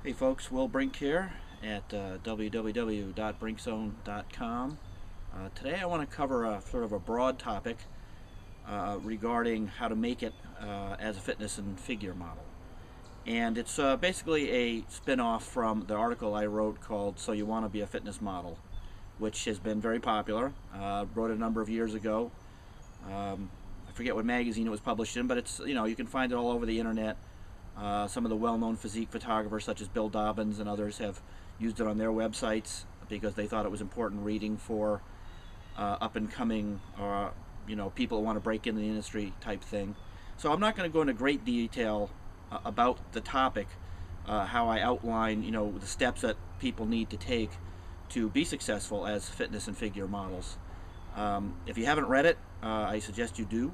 Hey folks, Will Brink here at www.brinkzone.com. Today I want to cover a sort of a broad topic regarding how to make it as a fitness and figure model. And it's basically a spin-off from the article I wrote called So You Want to Be a Fitness Model, which has been very popular. Wrote it a number of years ago. I forget what magazine it was published in, but it's, you can find it all over the internet. Some of the well-known physique photographers such as Bill Dobbins and others have used it on their websites because they thought it was important reading for up-and-coming people who want to break into the industry type thing. So I'm not going to go into great detail about the topic, how I outline the steps that people need to take to be successful as fitness and figure models. If you haven't read it, I suggest you do.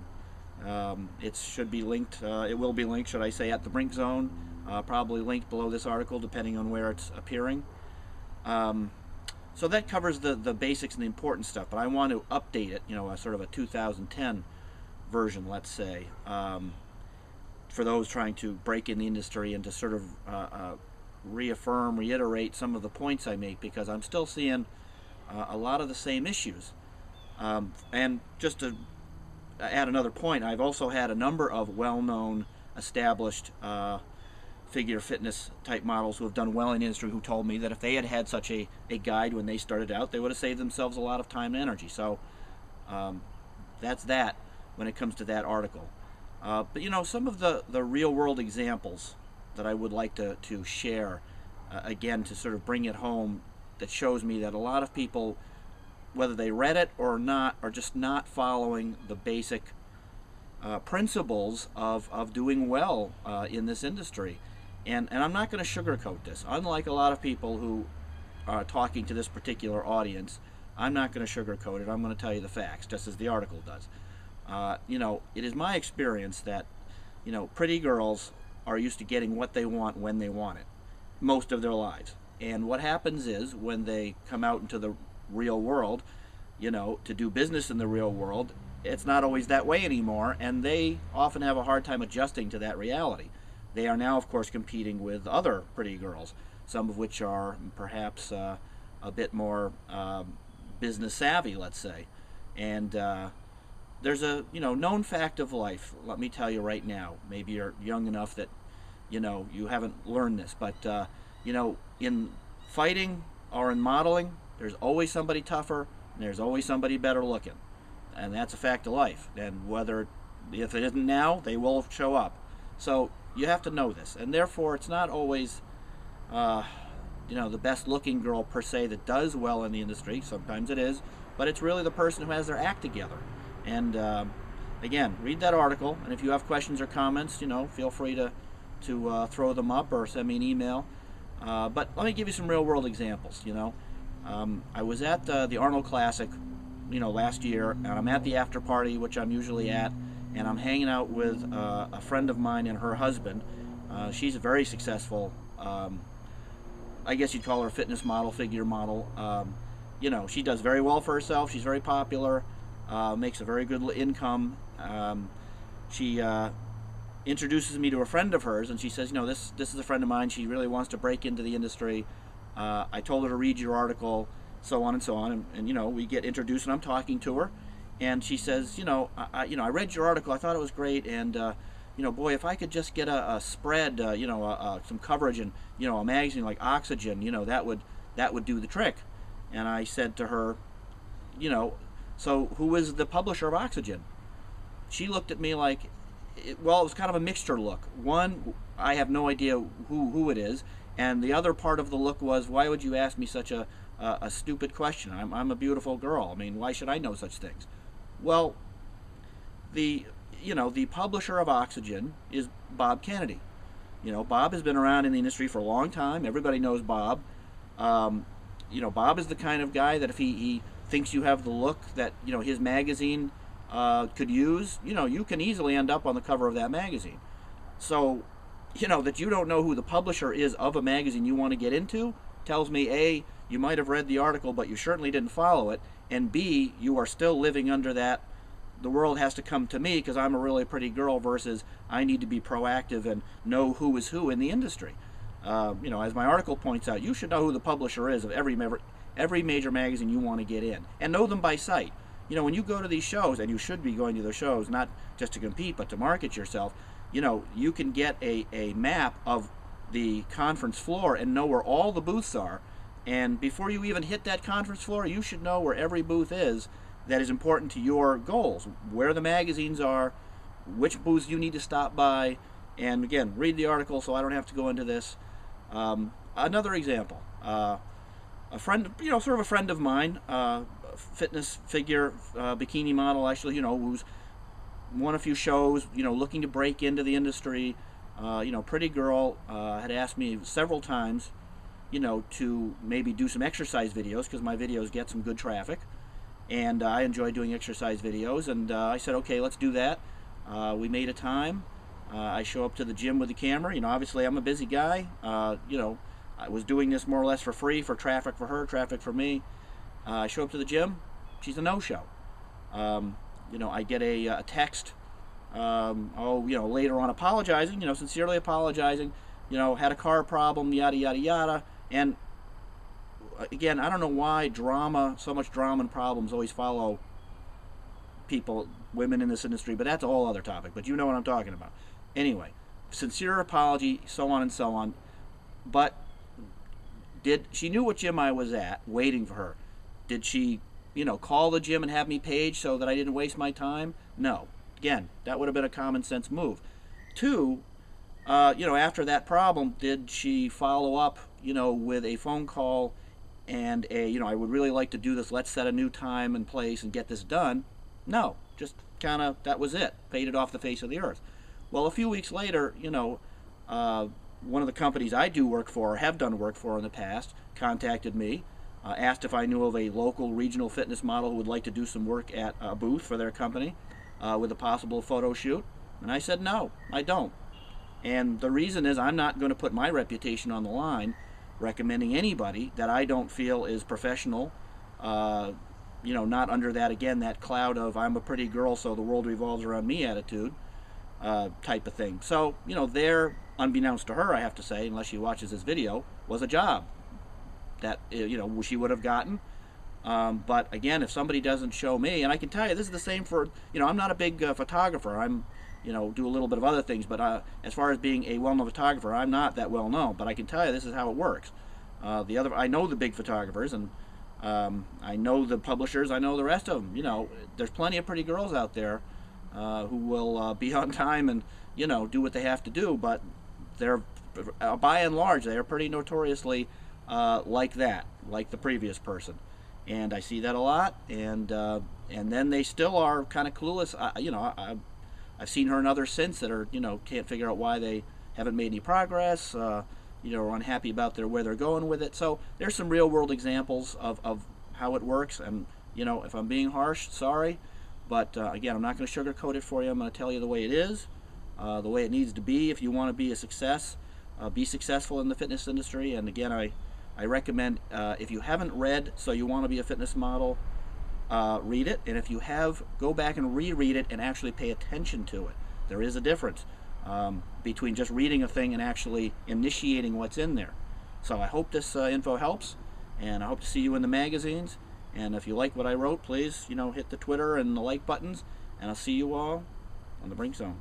It should be linked, it will be linked, should I say, at the Brink Zone, probably linked below this article depending on where it's appearing. So that covers the basics and the important stuff, but I want to update it, a sort of a 2010 version, let's say, for those trying to break in the industry and to sort of reiterate some of the points I make, because I'm still seeing a lot of the same issues. And just to add another point, I've also had a number of well-known, established figure fitness type models who have done well in the industry who told me that if they had had such a guide when they started out, they would have saved themselves a lot of time and energy. So that's that when it comes to that article. But some of the real-world examples that I would like to share, again, to sort of bring it home, that shows me that a lot of people, whether they read it or not, are just not following the basic principles of doing well in this industry. And I'm not going to sugarcoat this. Unlike a lot of people who are talking to this particular audience, I'm not going to sugarcoat it. I'm going to tell you the facts, just as the article does. It is my experience that, pretty girls are used to getting what they want when they want it, most of their lives. And what happens is when they come out into the real world, to do business in the real world, it's not always that way anymore, and they often have a hard time adjusting to that reality. They are now, of course, competing with other pretty girls, some of which are perhaps a bit more business savvy, let's say. And there's a known fact of life. Let me tell you right now. Maybe you're young enough that you haven't learned this, but in fighting or in modeling, there's always somebody tougher, and there's always somebody better looking. And that's a fact of life. And if it isn't now, they will show up. So you have to know this. And therefore, it's not always, the best looking girl per se that does well in the industry. Sometimes it is. But it's really the person who has their act together. And again, read that article. And if you have questions or comments, feel free to throw them up or send me an email. But let me give you some real world examples, I was at the Arnold Classic, last year, and I'm at the after party, which I'm usually at, and I'm hanging out with a friend of mine and her husband. She's a very successful, I guess you'd call her a fitness model, figure model. She does very well for herself. She's very popular, makes a very good income. She introduces me to a friend of hers, and she says, this is a friend of mine. She really wants to break into the industry. I told her to read your article, so on and so on, and we get introduced, and I'm talking to her, and she says, I read your article, I thought it was great, and boy, if I could just get a spread, some coverage in, a magazine like Oxygen, that would do the trick. And I said to her, so who is the publisher of Oxygen? She looked at me like, it was kind of a mixture look. One, I have no idea who it is. And the other part of the look was, why would you ask me such a stupid question? I'm a beautiful girl. I mean, why should I know such things? Well, the publisher of Oxygen is Bob Kennedy. Bob has been around in the industry for a long time. Everybody knows Bob. Bob is the kind of guy that if he thinks you have the look that, his magazine could use, you can easily end up on the cover of that magazine. So, that you don't know who the publisher is of a magazine you want to get into tells me, A, you might have read the article, but you certainly didn't follow it, and B, you are still living under that the world has to come to me because I'm a really pretty girl versus I need to be proactive and know who is who in the industry. as my article points out, you should know who the publisher is of every major magazine you want to get in, and know them by sight. When you go to these shows, and you should be going to the shows not just to compete but to market yourself, you can get a map of the conference floor and know where all the booths are. And before you even hit that conference floor, you should know where every booth is that is important to your goals, where the magazines are, which booths you need to stop by. And again, read the article so I don't have to go into this. Another example, a friend, sort of a friend of mine, fitness figure, bikini model, actually, who's won a few shows, looking to break into the industry. Pretty girl, had asked me several times, to maybe do some exercise videos, because my videos get some good traffic, and I enjoy doing exercise videos, and I said, okay, let's do that. We made a time. I show up to the gym with the camera. Obviously I'm a busy guy. I was doing this more or less for free, for traffic for her, traffic for me. I show up to the gym. She's a no-show. I get a text, later on apologizing, sincerely apologizing, had a car problem, yada, yada, yada. And again, I don't know why so much drama and problems always follow people, women in this industry, but that's a whole other topic. But you know what I'm talking about. Anyway, sincere apology, so on and so on. But she knew what gym I was at, waiting for her. Did she, call the gym and have me page so that I didn't waste my time? No. Again, that would have been a common sense move. Two, after that problem, did she follow up, with a phone call and I would really like to do this, let's set a new time and place and get this done? No, just kind of, that was it. Faded off the face of the earth. Well, a few weeks later, one of the companies I do work for, or have done work for in the past, contacted me, asked if I knew of a local regional fitness model who would like to do some work at a booth for their company with a possible photo shoot. And I said, no, I don't. And the reason is I'm not going to put my reputation on the line recommending anybody that I don't feel is professional, not under that, again, that cloud of I'm a pretty girl so the world revolves around me attitude type of thing. So, there, unbeknownst to her, I have to say, unless she watches this video, was a job that, she would have gotten. But again, if somebody doesn't show me, and I can tell you, this is the same for, I'm not a big photographer. I'm, do a little bit of other things, but as far as being a well-known photographer, I'm not that well-known. But I can tell you, this is how it works. I know the big photographers, and I know the publishers. I know the rest of them. There's plenty of pretty girls out there who will be on time and, do what they have to do. But they're, by and large, they are pretty notoriously like that, like the previous person. And I see that a lot. And then they still are kind of clueless. I've seen her and others since that are, can't figure out why they haven't made any progress, are unhappy about where they're going with it. So there's some real world examples of how it works. And, if I'm being harsh, sorry. But again, I'm not going to sugarcoat it for you. I'm going to tell you the way it is, the way it needs to be if you want to be a success, be successful in the fitness industry. And again, I recommend, if you haven't read So You Want to Be a Fitness Model, read it, and if you have, go back and reread it and actually pay attention to it. There is a difference between just reading a thing and actually initiating what's in there. So I hope this info helps, and I hope to see you in the magazines. And if you like what I wrote, please, hit the Twitter and the like buttons, and I'll see you all on the Brink Zone.